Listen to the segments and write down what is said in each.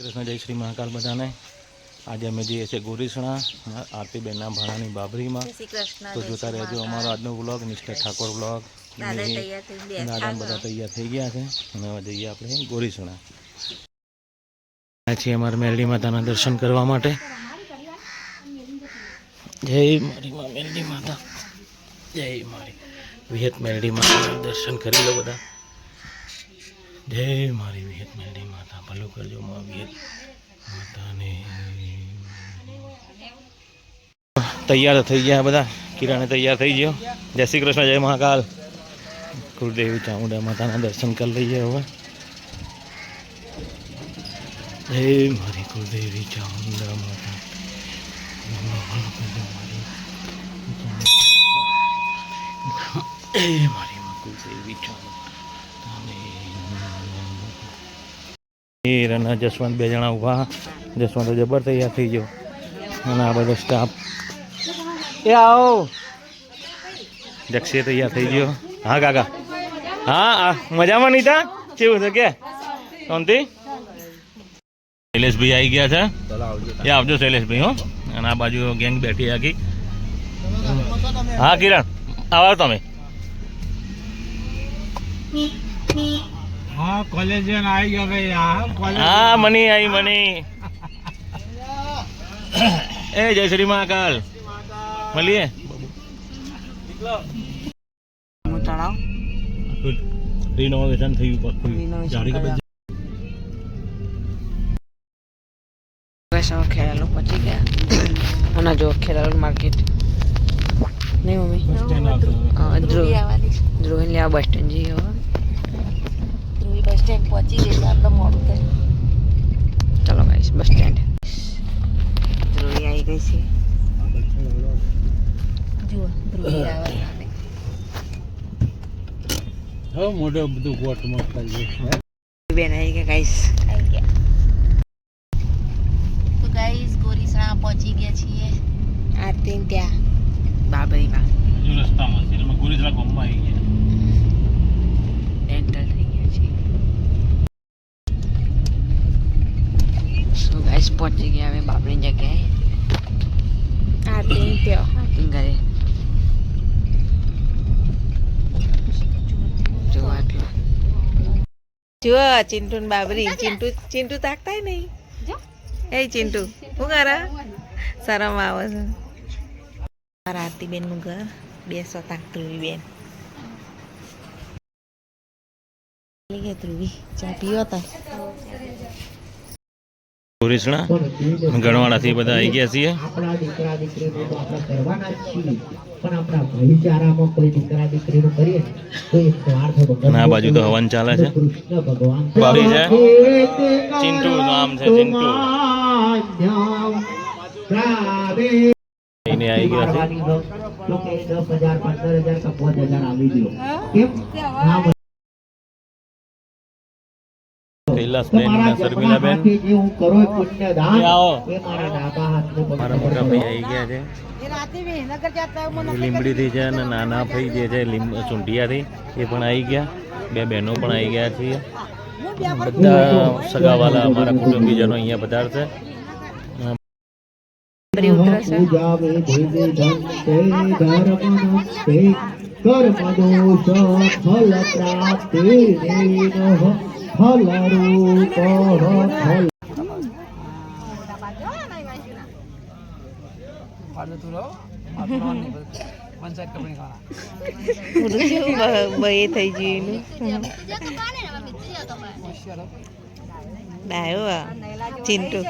કૃષ્ણ જય શ્રી મહાકાલ બધાને। આજે અમે જઈએ છીએ ગોરીસણા આરતીબેનના ભાણાની બાબરીમાં। તો જોતા રહેજો અમારો આજનો વ્લોગ, નિષ્ઠા ઠાકોર વ્લોગ। દાદા બધા તૈયાર થઈ ગયા છે અને હવે જઈએ આપણે ગોરીસણા। છીએ અમારા મેરડી માતાના દર્શન કરવા માટે। જય મારી માં મેરડી માતા, જય મારી વિહત મેરડી માતાના દર્શન કરી લો બધા। જય મારી વિહત મેરડી માતા, ભલું કરજો માં વિહત માતાને। તૈયાર થઈ ગયા બધા, કિરણ તૈયાર થઈ ગયો। જય શ્રી કૃષ્ણ, જય મહાકાલ। કુળદેવી ચામુંડા માતાના દર્શન કરી લઈએ હવે। જય મારી કુળદેવી ચામુંડા માતા, જય મારી માં કુળદેવી ચામુંડા। જસવંત બે જણા ઉભા। જસવંત તો જબર તૈયાર થઈ ગયો અને આ બધો સ્ટાફ એ આવો। જક્ષી તૈયાર થઈ ગયો। હા કાકા, હા મજામાં નહીં તા કેવું છે કે શાંતિ? શૈલેષભાઈ આવી ગયા છે, એ આવજો શૈલેષભાઈ હો। અને આ બાજુ ગેંગ બેઠી આખી। હા કિરણ આવો તમે। हाँ कॉलेज में आई गया भाई यार। हाँ मनी आई मनी। ए जय श्री महाकाल મળીએ। તળાવ રિનોવેશન થયું પાછું જાડી કે વૈષ્ણવ ખેરાલુ પહોંચી ગયા અને જો ખેરાલુ માર્કેટ નહીં મમ્મી ધ્રુવી લેવા બસ સ્ટેન્ડ જઈએ હવે। ધ્રુવી બસ સ્ટેન્ડ પહોંચી ગઈ છે, આપણે મોડું થયું। ચલો ગાઈસ બસ સ્ટેન્ડ ધ્રુવી આવી ગઈ છે। જુઓ ધ્રુવી આવે हो मोटे બધું ગોટ મત કરી બેન આવી ગયા ગાઈસ। આવી ગયા। તો ગાઈસ ગોરીસણા પહોંચી ગયા છીએ આરતી ત્યાં બાબરીમાં રસ્તામાં છે એટલે ગોરીસણા ગામમાં આવી ગયા। એન્ટર થઈ ગયા છે। સો ગાઈસ પહોંચી ગયા હવે બાબરી જગ્યાએ આરતી ત્યાં ઘરે। જુઓ ચિંટુ ને બાબરી। ચિંટુ તાકતા નહીં। એ ચિંટુ શું કરે? શરમ આવે છે। મારા આરતીબેન નું ઘર, બેસો તાક ધ્રુવી બેન। ધ્રુવી ચા પીવો તો ગોરીસણા ગણવાડાથી બધા આવી ગયા છીએ। આપણા દીકરા દીકરીનું તો આપણે કરવાના જ છીએ, પણ આપણા ભાઈચારામાં કોઈ દીકરા દીકરીનું કરીએ ને તો એ સ્વાર્થ હતો। અને આ બાજુ તો હવન ચાલે છે। કૃષ્ણ ભગવાન બાબરી છે, ચિંટુ નામ છે ચિંટુ। એને આવી ગયા છે। તો કે 10,000 15,000 કે 5,000 આવી દો કેમ ના કૈલાસબેન અને શર્મિલાબેન હું કરો પુણ્ય દાન આવો। એ મારા ડાબા હાથનું મારા મોટા ભાઈ આવી ગયા છે। લીંબડીથી છે અને નાના ભાઈ જે છે ચૂંટિયાથી એ પણ આવી ગયા। બે બહેનો પણ આવી ગયા છીએ। બધા સગાવાલા અમારા કુટુંબીજનો અહીંયા પધારશે। ભાઈ થઈ ગયું ડાયો ચિંટુ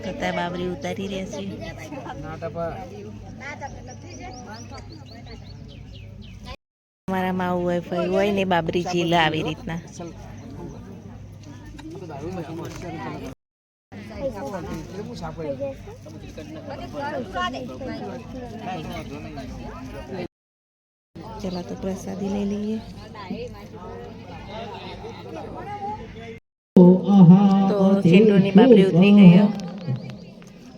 કતા બાબરી ઉતારી રહ્યા છે। મારા માવું હોય ભાઈ હોય ને બાબરી ચીલ આવી રીતના चला तो प्रसादी ले लीजिए। તો ચિંટુની બાબરી ઉતરી ગઈ હો.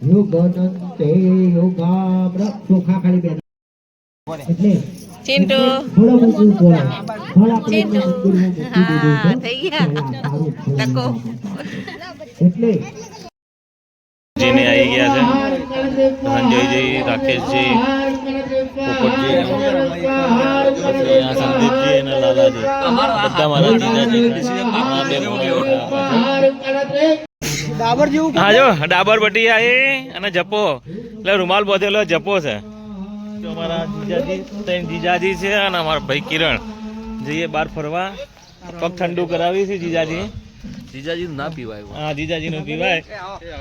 યોગનંતે યોગાબ્ર ચોખા ખાલી બે એટલે ચિંટુ થોડો મૂકવું પડે ફળ આપણે ચિંટુ હા થઈ ગયા ટકો એટલે જીને આવી ગયા છે સંજયજી, રાકેશજી, પોપટજી, પછી આ સંદીપજી અને લાલાજી બધા મારા જીજાજી આ બે હા જો ડાબર બટી અને જપો એટલે રૂમાલ બાંધેલો જપો છે. તો અમારા જીજાજી ત્રણ જીજાજી છે અને અમારા ભાઈ કિરણ જઈએ બહાર ફરવા. પગ ઠંડુ કરાવી છે જીજાજી. જીજાજી ના પીવાય હા જીજાજી નું પીવાય.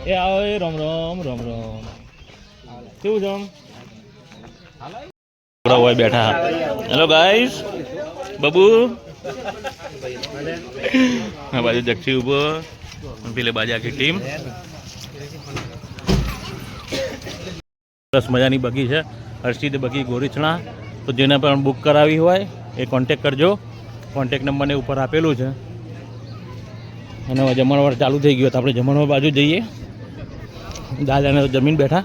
એ આવો એ રોમ રોમ રોમ રોમ કેવું છે હોય બેઠા. હેલો ગાઈસ બબુ આ બાજુ જક્ષી ઉભો પેલે બાજુ આખી ટીમ. સરસ મજાની બગી છે હર્ષિદ બગી ગોરીચણા. તો જેને પણ બુક કરાવી હોય એ કોન્ટેક કરજો. કોન્ટેક નંબરને ઉપર આપેલું છે. અને હવે જમણવાર ચાલુ થઈ ગયો તો આપણે જમણવાર બાજુ જઈએ. દાદાને તો જમીન બેઠા.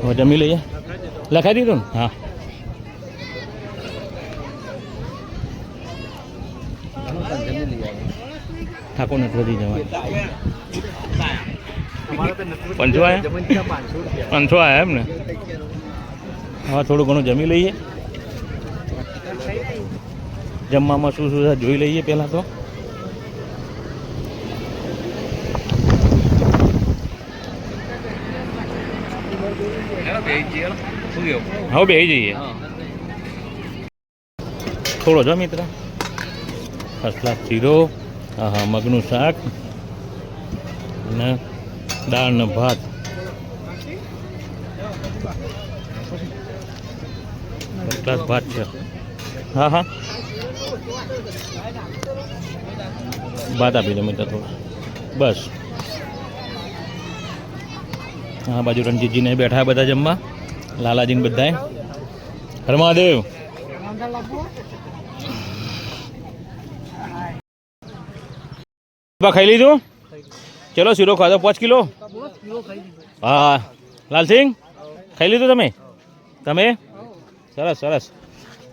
હવે જમી લઈએ. લખાઈ દીધું ને હા. ઠાકોર નટવરજી જવાય. 500 આયા 500 આયા એમ ને. હવે થોડું ઘણું જમી લઈએ. જમવામાં શું શું છે જોઈ લઈએ પહેલાં તો. હવે બેસી જઈએ. થોડો જો મિત્ર. ફર્સ્ટ ક્લાસ શીરો, હા મગનું શાક અને દાળ ને ભાત. ફર્સ્ટ ક્લાસ ભાત છે. હા હા ભાત આપી દો મિત્ર થોડા બસ. હા બાજુ રણજીતજીને બેઠા બધા જમવા. લાલાજીને બધાએ. હર મહાદેવ. ખાઈ લીધું? ચલો શીરો ખાધો 5 કિલો. હા લાલસિંહ ખાઈ લીધું તમે? તમે સરસ સરસ.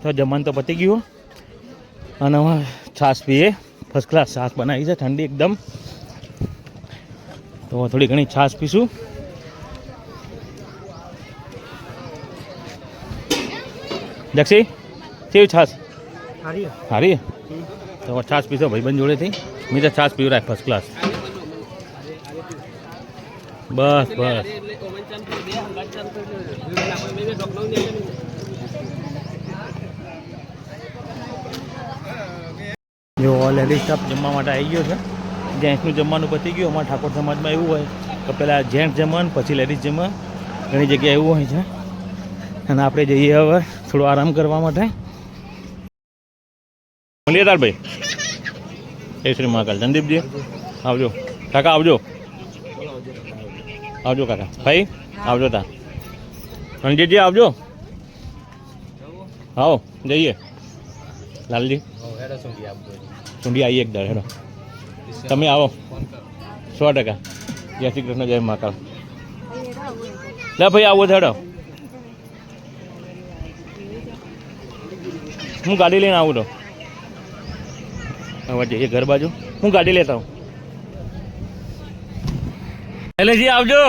તો જમવાનું તો પતી ગયું. અને છાશ પીએ. ફર્સ્ટ ક્લાસ છાશ બનાવી છે ઠંડી એકદમ. તો થોડી ઘણી છાશ પીશું. જક્ષી કેવી છાશ? સારી. તો છાશ પીશો ભાઈબંધ જોડેથી. મેં તો છાશ પીવું રાખ ફર્સ્ટ ક્લાસ. બસ બસ. જો ઓલરેડી સ્ટાફ જમવા માટે આવી ગયો છે. જેન્ટ્સનું જમવાનું પતી ગયું. અમારા ઠાકોર સમાજમાં એવું હોય તો પહેલાં જેન્ટ્સ જમવાનું પછી લેડીઝ જમવા. ઘણી જગ્યાએ એવું હોય છે. અને આપણે જઈએ હવે થોડો આરામ કરવા માટે. મળીએ તાર ભાઈ. જય શ્રી મહાકાલ. સંદીપજી આવજો. કાકા આવજો. આવજો કાકા. ભાઈ આવજો તા. રણજીતજી આવજો. આવો જઈએ. લાલજી સુંડી આવીએ એક દર હેડો. તમે આવો 100%. જય શ્રી કૃષ્ણ. જય મહાકાલ. લે ભાઈ આવો હેડો. હું ગાડી લઈને આવું તો હવે જઈએ ઘર બાજુ. હું ગાડી લેતા હું. શૈલેષજી આવજો.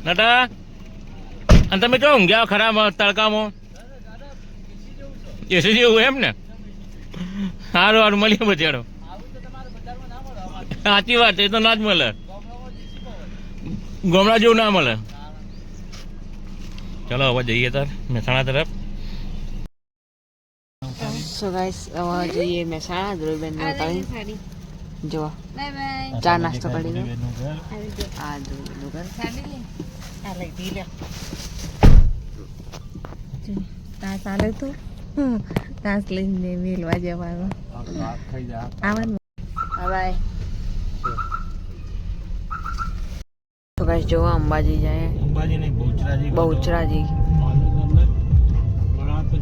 નટા અને તમે જો ઊંઘ્યા ખરાબ તડકામાં. એસી જેવું એમ ને. સારું સારું મળીએ બચાડો. સાચી વાત એ તો ના જ મળે. ગોમડા જેવું ના મળે. ચલો હવે જઈએ તાર મહેસાણા તરફ. સો ગાઈસ હવે જઈએ મહેસાણા. ધ્રુવબેન જો ચા નાસ્તો કરી દો. આ ધ્રુવબેનનું ઘર. તાસ આલે તો તાસ લઈને મેલવા જવાનું. આવવાનું. બાય. તો ગાઈસ જો અંબાજી જાય. અંબાજી નહીં બહુચરાજી. બહુચરાજી.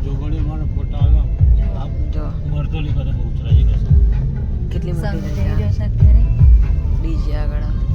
જોગણી મારા ફોટા આવ્યા કેટલી મોટી ડીજે આગળ